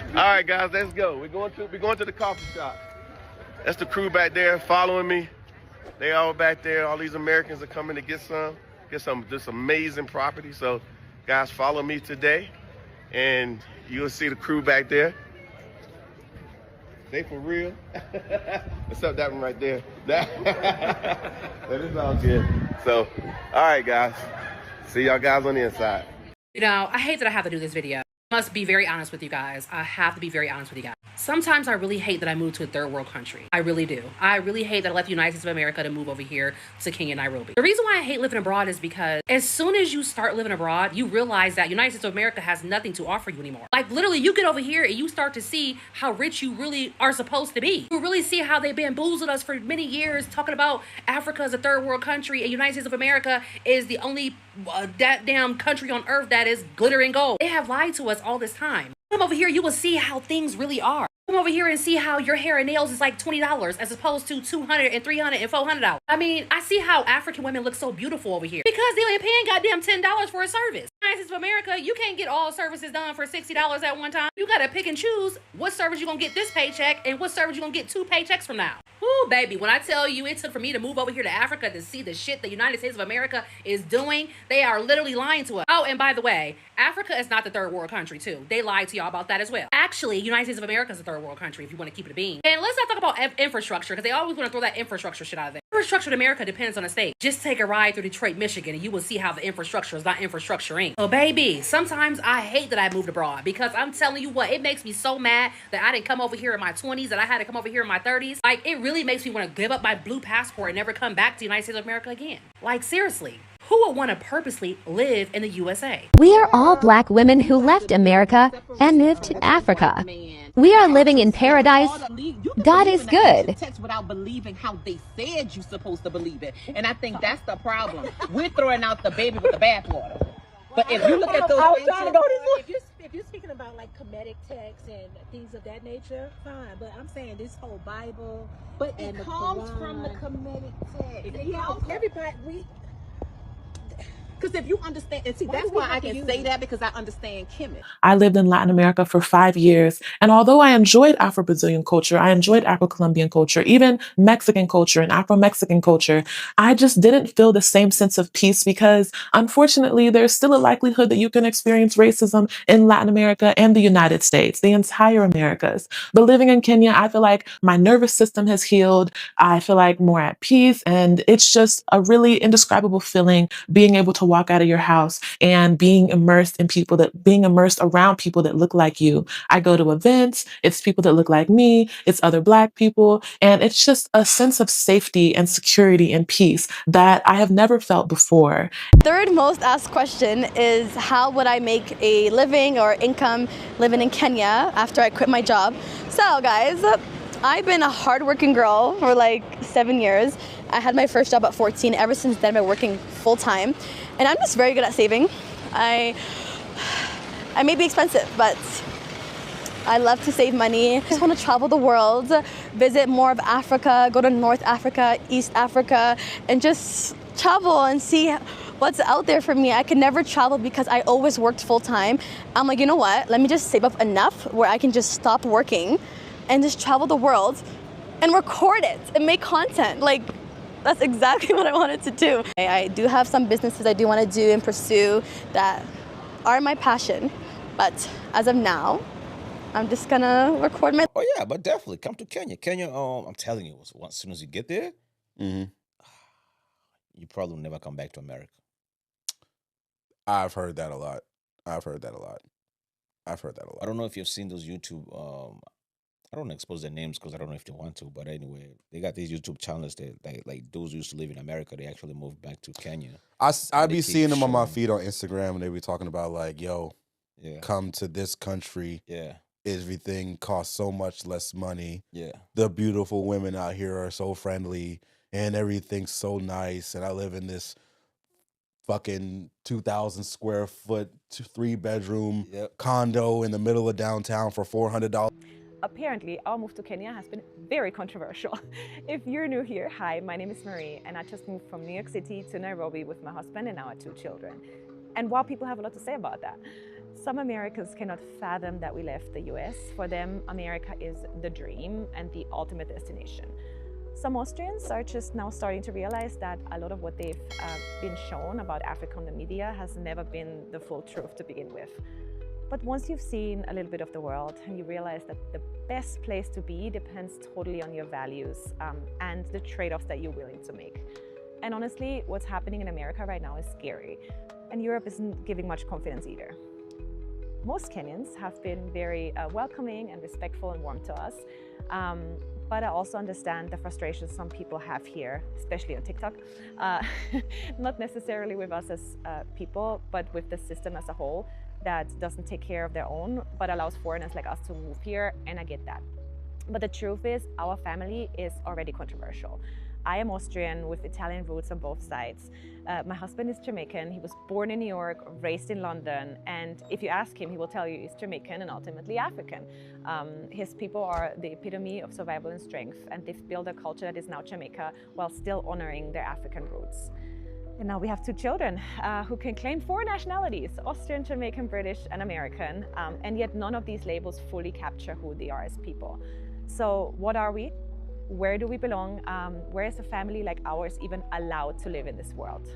All right, guys, let's go. We're going to the coffee shop. That's the crew back there following me. They all back there. All these Americans are coming to get some this amazing property. So, guys, follow me today, and you'll see the crew back there. They for real. Except that one right there. That is all good. So, all right, guys. See y'all guys on the inside. You know, I hate that I have to do this video. I must be very honest with you guys. I have to be very honest with you guys. Sometimes I really hate that I moved to a third world country. I really do. I really hate that I left the United States of America to move over here to Kenya, Nairobi. The reason why I hate living abroad is because as soon as you start living abroad, you realize that United States of America has nothing to offer you anymore. Like literally, you get over here and you start to see how rich you really are supposed to be. You really see how they bamboozled us for many years, talking about Africa as a third world country and United States of America is the only that damn country on earth that is glitter and gold. They have lied to us all this time. Come over here, you will see how things really are. Come over here and see how your hair and nails is like $20 as opposed to $200 and $300 and $400. I mean, I see how African women look so beautiful over here because they only paying goddamn $10 for a service. United States of America, you can't get all services done for $60 at one time. You gotta pick and choose what service you gonna get this paycheck and what service you gonna get 2 paychecks from now. Ooh, baby, when I tell you it took for me to move over here to Africa to see the shit the United States of America is doing, they are literally lying to us. Oh, and by the way, Africa is not the third world country too. They lied to y'all about that as well. Actually, United States of America is a third world country if you want to keep it a bean. And let's not talk about infrastructure because they always want to throw that infrastructure shit out of there. Infrastructure in America depends on the state. Just take a ride through Detroit, Michigan, and you will see how the infrastructure is not infrastructuring. So baby, sometimes I hate that I moved abroad because I'm telling you what, it makes me so mad that I didn't come over here in my 20s, that I had to come over here in my 30s. Like, it really makes me want to give up my blue passport and never come back to the United States of America again. Like, seriously. Who would want to purposely live in the USA? We are all black women who left America and moved to Africa. We are living in paradise. God is good. Text without believing how they said you're supposed to believe it, and I think that's the problem. We're throwing out the baby with the bathwater. But if you look at those, if you're speaking about like comedic texts and things of that nature, fine. But I'm saying this whole Bible, but it comes from the comedic text. Everybody, because if you understand, and see, that's why I can say that, because I understand Kemet. I lived in Latin America for 5 years. And although I enjoyed Afro-Brazilian culture, I enjoyed Afro-Colombian culture, even Mexican culture and Afro-Mexican culture, I just didn't feel the same sense of peace because, unfortunately, there's still a likelihood that you can experience racism in Latin America and the United States, the entire Americas. But living in Kenya, I feel like my nervous system has healed. I feel like more at peace. And it's just a really indescribable feeling being able to walk out of your house and being immersed around people that look like you. I go to events, it's people that look like me, it's other Black people, and it's just a sense of safety and security and peace that I have never felt before. Third most asked question is how would I make a living or income living in Kenya after I quit my job? So guys, I've been a hardworking girl for like 7 years. I had my first job at 14. Ever since then, I've been working full time. And I'm just very good at saving. I may be expensive, but I love to save money. I just want to travel the world, visit more of Africa, go to North Africa, East Africa, and just travel and see what's out there for me. I could never travel because I always worked full time. I'm like, you know what? Let me just save up enough where I can just stop working and just travel the world and record it and make content. Like, that's exactly what I wanted to do. I do have some businesses I do want to do and pursue that are my passion, but as of now, I'm just gonna record my. Oh yeah, but definitely come to Kenya. Kenya, I'm telling you, as soon as you get there, you probably will never come back to America. I've heard that a lot. I don't know if you've seen those YouTube. I don't expose their names because I don't know if they want to, but anyway, they got these YouTube channels that like those who used to live in America, they actually moved back to Kenya. I be seeing them on my feed on Instagram, and they be talking about like, yo, come to this country. Yeah. Everything costs so much less money. Yeah. The beautiful women out here are so friendly, and everything's so nice. And I live in this fucking 2,000 square foot, 3-bedroom condo in the middle of downtown for $400. Apparently, our move to Kenya has been very controversial. If you're new here, hi, my name is Marie, and I just moved from New York City to Nairobi with my husband and our 2 children. And while people have a lot to say about that, Some Americans cannot fathom that we left the US. For them, America is the dream and the ultimate destination. Some Austrians are just now starting to realize that a lot of what they've been shown about Africa on the media has never been the full truth to begin with. But once you've seen a little bit of the world and you realize that the best place to be depends totally on your values and the trade-offs that you're willing to make. And honestly, what's happening in America right now is scary. And Europe isn't giving much confidence either. Most Kenyans have been very welcoming and respectful and warm to us. But I also understand the frustrations some people have here, especially on TikTok. Not necessarily with us as people, but with the system as a whole that doesn't take care of their own, but allows foreigners like us to move here, and I get that. But the truth is, our family is already controversial. I am Austrian with Italian roots on both sides. My husband is Jamaican. He was born in New York, raised in London, and if you ask him, he will tell you he's Jamaican and ultimately African. His people are the epitome of survival and strength, and they've built a culture that is now Jamaica while still honoring their African roots. And now we have 2 children who can claim 4 nationalities, Austrian, Jamaican, British, and American, and yet none of these labels fully capture who they are as people. So what are we? Where do we belong? Where is a family like ours even allowed to live in this world?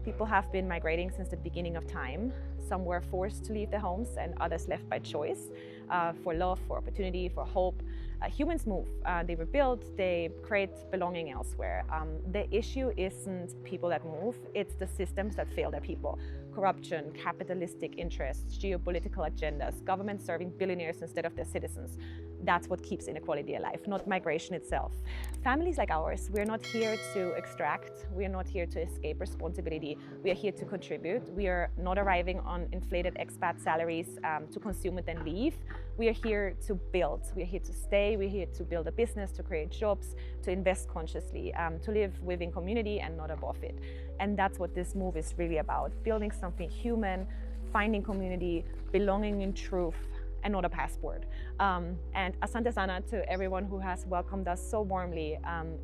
People have been migrating since the beginning of time. Some were forced to leave their homes and others left by choice, for love, for opportunity, for hope. Humans move, they rebuild, they create belonging elsewhere. The issue isn't people that move, it's the systems that fail their people. Corruption, capitalistic interests, geopolitical agendas, governments serving billionaires instead of their citizens. That's what keeps inequality alive, not migration itself. Families like ours, we're not here to extract, we are not here to escape responsibility, we are here to contribute. We are not arriving on inflated expat salaries to consume and then leave. We are here to build, we are here to stay, we're here to build a business, to create jobs, to invest consciously, to live within community and not above it. And that's what this move is really about, building something human, finding community, belonging in truth, and not a passport. And Asante Sana to everyone who has welcomed us so warmly.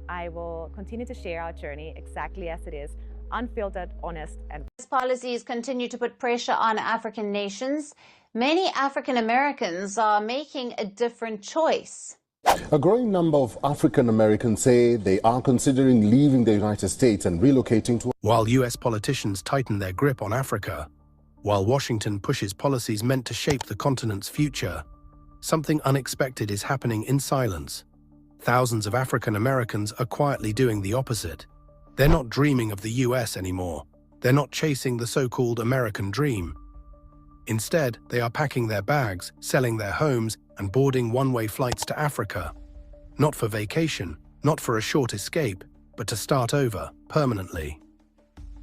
I will continue to share our journey exactly as it is, unfiltered, honest, and policies continue to put pressure on African nations. Many African Americans are making a different choice. A growing number of African Americans say they are considering leaving the United States and relocating to... While US politicians tighten their grip on Africa, while Washington pushes policies meant to shape the continent's future, something unexpected is happening in silence. Thousands of African Americans are quietly doing the opposite. They're not dreaming of the US anymore. They're not chasing the so-called American dream. Instead, they are packing their bags, selling their homes, and boarding one-way flights to Africa. Not for vacation, not for a short escape, but to start over, permanently.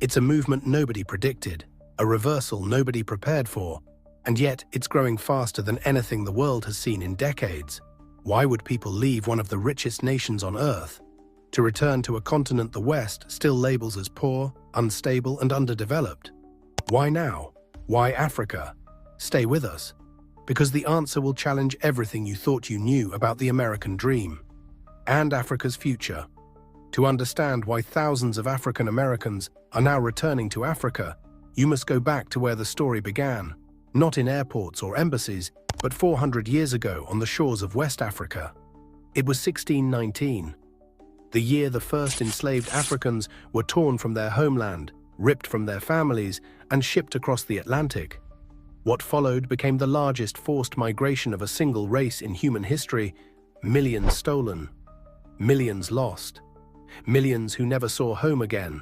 It's a movement nobody predicted, a reversal nobody prepared for, and yet it's growing faster than anything the world has seen in decades. Why would people leave one of the richest nations on Earth to return to a continent the West still labels as poor, unstable, and underdeveloped? Why now? Why Africa? Stay with us, because the answer will challenge everything you thought you knew about the American dream and Africa's future. To understand why thousands of African Americans are now returning to Africa, you must go back to where the story began, not in airports or embassies, but 400 years ago on the shores of West Africa. It was 1619, the year the first enslaved Africans were torn from their homeland, ripped from their families, and shipped across the Atlantic. What followed became the largest forced migration of a single race in human history. Millions stolen, millions lost, millions who never saw home again.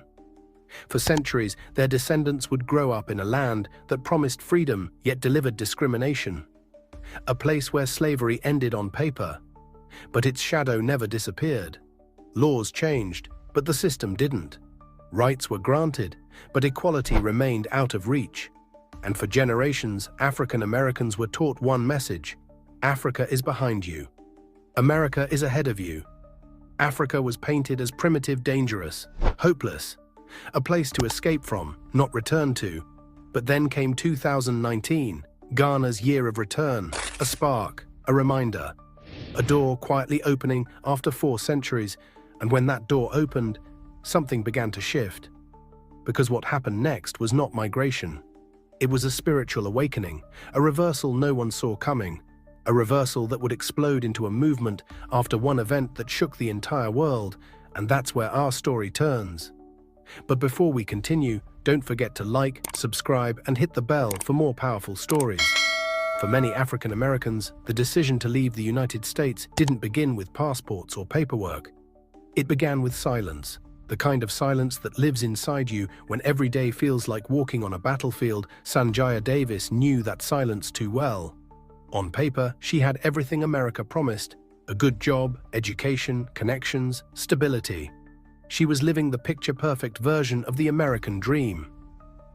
For centuries, their descendants would grow up in a land that promised freedom yet delivered discrimination. A place where slavery ended on paper, but its shadow never disappeared. Laws changed, but the system didn't. Rights were granted, but equality remained out of reach. And for generations, African Americans were taught one message: Africa is behind you. America is ahead of you. Africa was painted as primitive, dangerous, hopeless, a place to escape from, not return to. But then came 2019, Ghana's year of return, a spark, a reminder, a door quietly opening after 4 centuries. And when that door opened, something began to shift. Because what happened next was not migration. It was a spiritual awakening, a reversal no one saw coming, a reversal that would explode into a movement after one event that shook the entire world, and that's where our story turns. But before we continue, don't forget to like, subscribe, and hit the bell for more powerful stories. For many African Americans, the decision to leave the United States didn't begin with passports or paperwork. It began with silence, the kind of silence that lives inside you when every day feels like walking on a battlefield. Sanjaya Davis knew that silence too well. On paper, she had everything America promised: a good job, education, connections, stability. She was living the picture-perfect version of the American dream.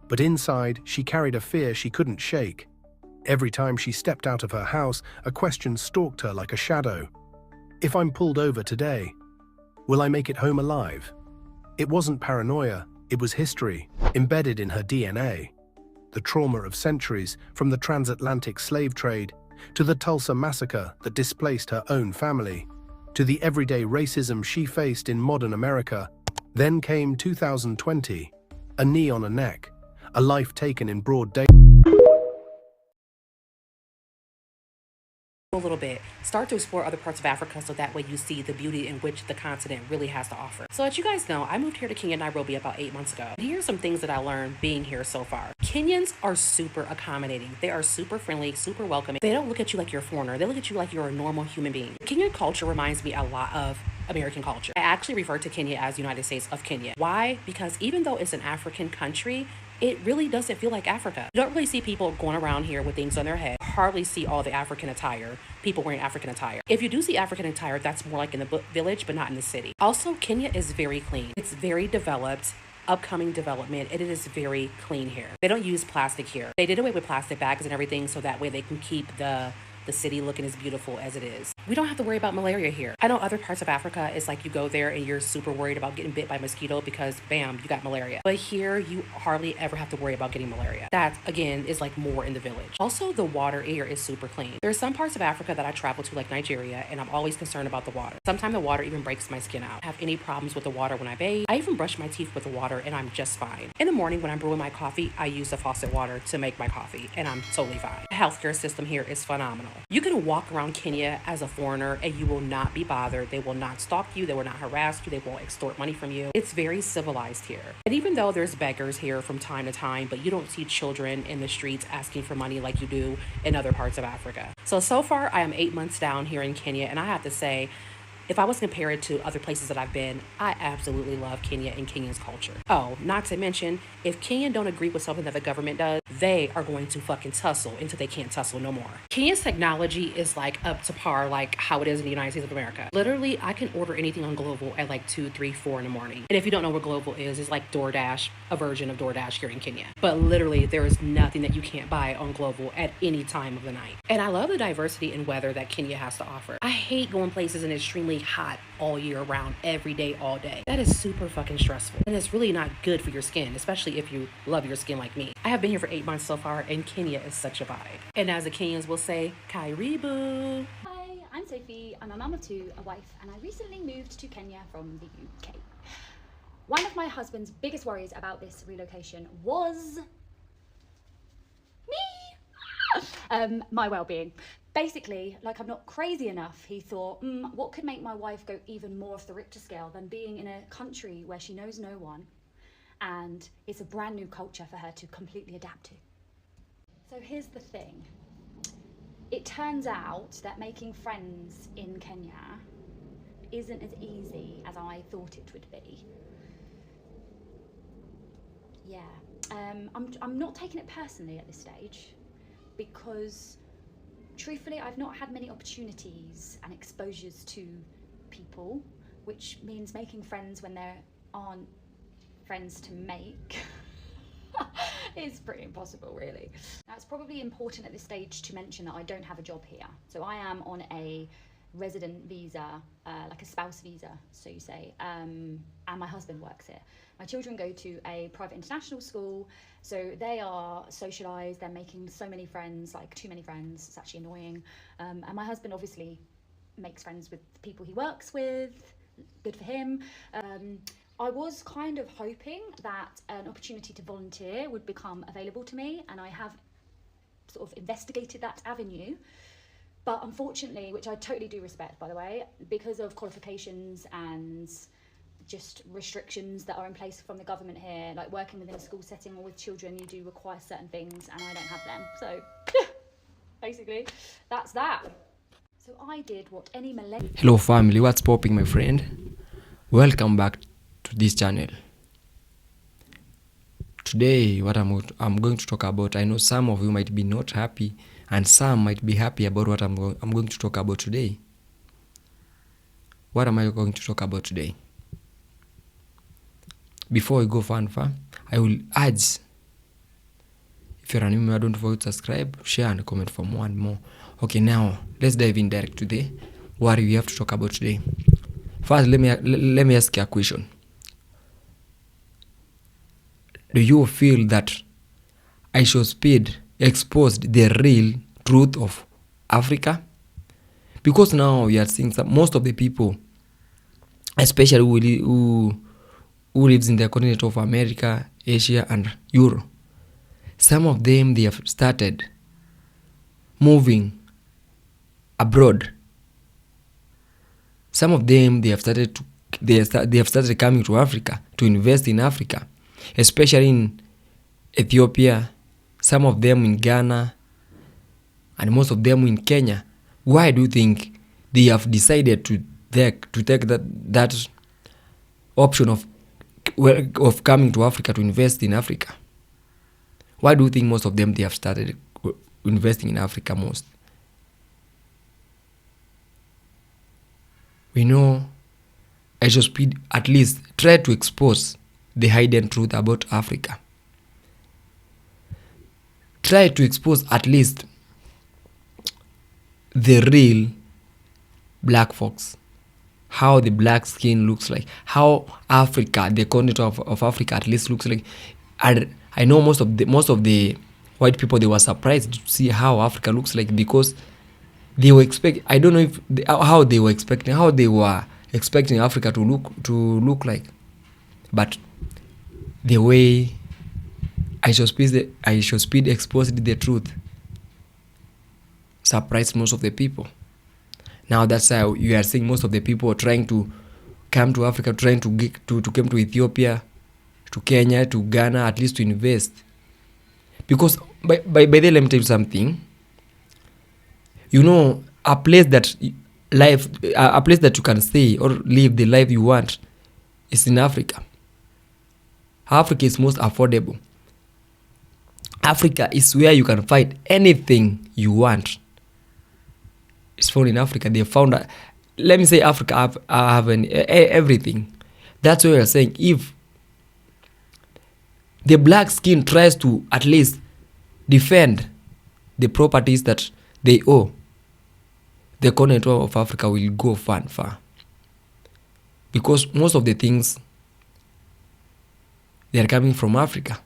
But inside, she carried a fear she couldn't shake. Every time she stepped out of her house, a question stalked her like a shadow. If I'm pulled over today, will I make it home alive? It wasn't paranoia, it was history, embedded in her DNA. The trauma of centuries, from the transatlantic slave trade, to the Tulsa massacre that displaced her own family, to the everyday racism she faced in modern America. Then came 2020, a knee on a neck, a life taken in broad day. A little bit. Start to explore other parts of Africa so that way you see the beauty in which the continent really has to offer. So as you guys know, I moved here to Kenya, Nairobi about 8 months ago. Here are some things that I learned being here so far. Kenyans are super accommodating. They are super friendly, super welcoming. They don't look at you like you're a foreigner. They look at you like you're a normal human being. Kenyan culture reminds me a lot of American culture. I actually refer to Kenya as United States of Kenya. Why? Because even though it's an African country, it really doesn't feel like Africa. You don't really see people going around here with things on their head. Hardly see all the African attire, people wearing African attire. If you do see African attire, that's more like in the village, but not in the city. Also, Kenya is very clean. It's very developed, upcoming development, and it is very clean here. They don't use plastic here. They did away with plastic bags and everything so that way they can keep the city looking as beautiful as it is. We don't have to worry about malaria here. I know other parts of Africa, it's like you go there and you're super worried about getting bit by mosquito because bam, you got malaria. But here you hardly ever have to worry about getting malaria. That again is like more in the village. Also, the water here is super clean. There are some parts of Africa that I travel to like Nigeria and I'm always concerned about the water. Sometimes the water even breaks my skin out. I have any problems with the water when I bathe. I even brush my teeth with the water and I'm just fine. In the morning when I'm brewing my coffee, I use the faucet water to make my coffee and I'm totally fine. The healthcare system here is phenomenal. You can walk around Kenya as a foreigner and you will not be bothered. They will not stalk you. They will not harass you. They won't extort money from you. It's very civilized here. And even though there's beggars here from time to time, but you don't see children in the streets asking for money like you do in other parts of Africa. So far I am 8 months down here in Kenya, and I have to say, if I was to compare it to other places that I've been, I absolutely love Kenya and Kenyan's culture. Oh, not to mention, if Kenyan don't agree with something that the government does, they are going to fucking tussle until they can't tussle no more. Kenya's technology is like up to par like how it is in the United States of America. Literally, I can order anything on Global at like 2, 3, 4 in the morning. And if you don't know what Global is, it's like DoorDash, a version of DoorDash here in Kenya. But literally, there is nothing that you can't buy on Global at any time of the night. And I love the diversity in weather that Kenya has to offer. I hate going places in extremely hot all year round, every day, all day. That is super fucking stressful. And it's really not good for your skin, especially if you love your skin like me. I have been here for 8 months so far, and Kenya is such a vibe. And as the Kenyans will say, Karibu. Hi, I'm Sophie. I'm a mum of 2, a wife, and I recently moved to Kenya from the UK. One of my husband's biggest worries about this relocation was me. My well-being. Basically, like I'm not crazy enough, he thought, what could make my wife go even more off the Richter scale than being in a country where she knows no one and it's a brand new culture for her to completely adapt to. So here's the thing. It turns out that making friends in Kenya isn't as easy as I thought it would be. Yeah, I'm not taking it personally at this stage because truthfully, I've not had many opportunities and exposures to people, which means making friends when there aren't friends to make is pretty impossible, really. Now, it's probably important at this stage to mention that I don't have a job here. So I am on a resident visa, like a spouse visa, so you say, and my husband works here. My children go to a private international school, so they are socialised, they're making so many friends, like too many friends, it's actually annoying. And my husband obviously makes friends with the people he works with, good for him. I was kind of hoping that an opportunity to volunteer would become available to me, and I have sort of investigated that avenue. But unfortunately, which I totally do respect, by the way, because of qualifications and just restrictions that are in place from the government here, like working within a school setting or with children, you do require certain things, and I don't have them. So basically, that's that. So I did what any millennial... Hello family, what's popping my friend? Welcome back to this channel. Today, what I'm going to talk about, I know some of you might be not happy and some might be happy about what I'm going to talk about today. What am I going to talk about today? Before we go far, I will urge, if you're a new member, don't forget to subscribe, share and comment for more and more. Okay, now let's dive in direct to what we have to talk about today. First, let me ask you a question. Do you feel that IShowSpeed exposed the real truth of Africa? Because now we are seeing most of the people, especially who lives in the continent of America, Asia and Europe, some of them, they have started moving abroad. Some of them, they have started coming to Africa to invest in Africa, especially in Ethiopia, some of them in Ghana, and most of them in Kenya. Why do you think they have decided to take that option of coming to Africa to invest in Africa? Why do you think most of them, they have started investing in Africa most? We know IShowSpeed at least try to expose the hidden truth about Africa. Try to expose at least the real black folks, how the black skin looks like, how Africa, the continent of Africa at least looks like. And I know most of the white people, they were surprised to see how Africa looks like, because they were I don't know how they were expecting Africa to look like. But the way IShowSpeed exposed the truth surprised most of the people. Now that's how you are seeing most of the people trying to come to Africa, trying to come to Ethiopia, to Kenya, to Ghana, at least to invest. Because by the way, let me tell you something. You know, a place that you can stay or live the life you want is in Africa. Africa is most affordable. Africa is where you can find anything you want. It's found in Africa. They found, let me say, Africa have everything. That's why we're saying, if the black skin tries to at least defend the properties that they owe, the continent of Africa will go far. Because most of the things, they are coming from Africa.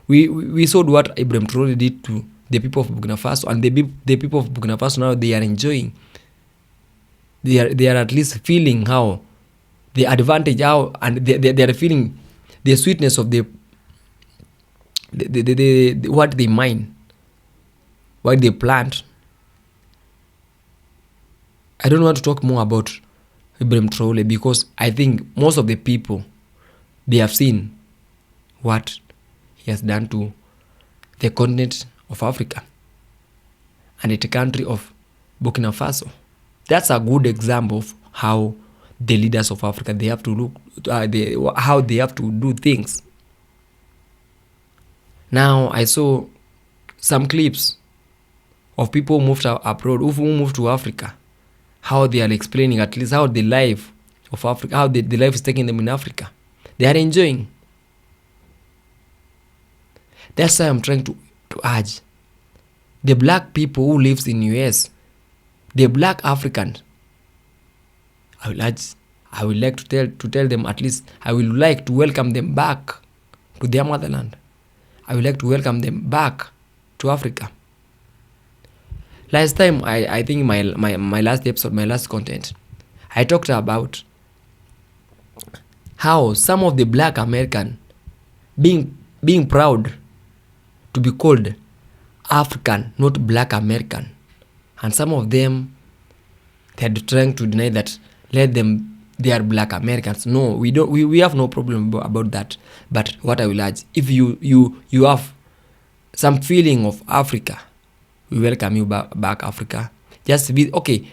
We saw what Ibrahim Traoré did to the people of Burkina Faso, and the people of Burkina Faso now, they are enjoying. They are at least feeling how the advantage, how, and they are feeling the sweetness of the what they mine, what they plant. I don't want to talk more about Ibrahim Traoré, because I think most of the people, they have seen what he has done to the continent of Africa and the country of Burkina Faso. That's a good example of how the leaders of Africa, they have to look, how they have to do things. Now, I saw some clips of people who moved abroad, who moved to Africa, how they are explaining at least how the life of Africa, how the life is taking them in Africa. They are enjoying. That's why I'm trying to urge the black people who lives in US, the black Africans. I would like to tell them, at least I would like to welcome them back to their motherland. I would like to welcome them back to Africa. Last time, I think my last episode, my last content, I talked about how some of the black American being proud to be called African, not black American. And some of them, they're trying to deny that, they are black Americans. No, we have no problem about that. But what I will urge, if you have some feeling of Africa, we welcome you back Africa. Just be okay.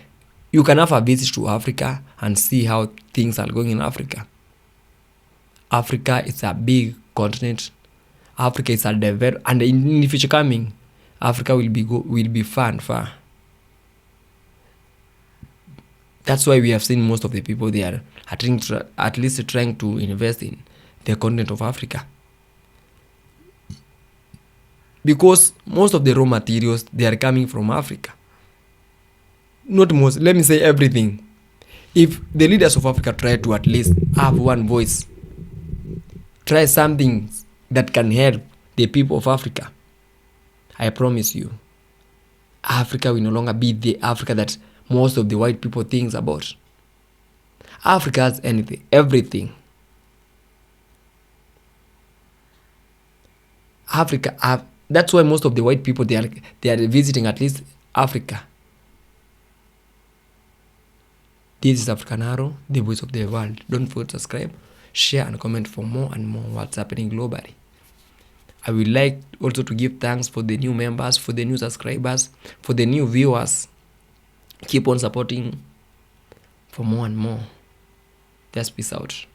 You can have a visit to Africa and see how things are going in Africa. Africa is a big continent. Africa is a develop, and in the future coming, Africa will be far. That's why we have seen most of the people there at least trying to invest in the continent of Africa. Because most of the raw materials, they are coming from Africa. Not most, let me say everything. If the leaders of Africa try to at least have one voice, try something that can help the people of Africa, I promise you, Africa will no longer be the Africa that most of the white people think about. Africa has everything. Africa, that's why most of the white people, they are visiting at least Africa. This is African Arrow, the voice of the world. Don't forget to subscribe, share and comment for more and more what's happening globally. I would like also to give thanks for the new members, for the new subscribers, for the new viewers. Keep on supporting for more and more. Just peace out.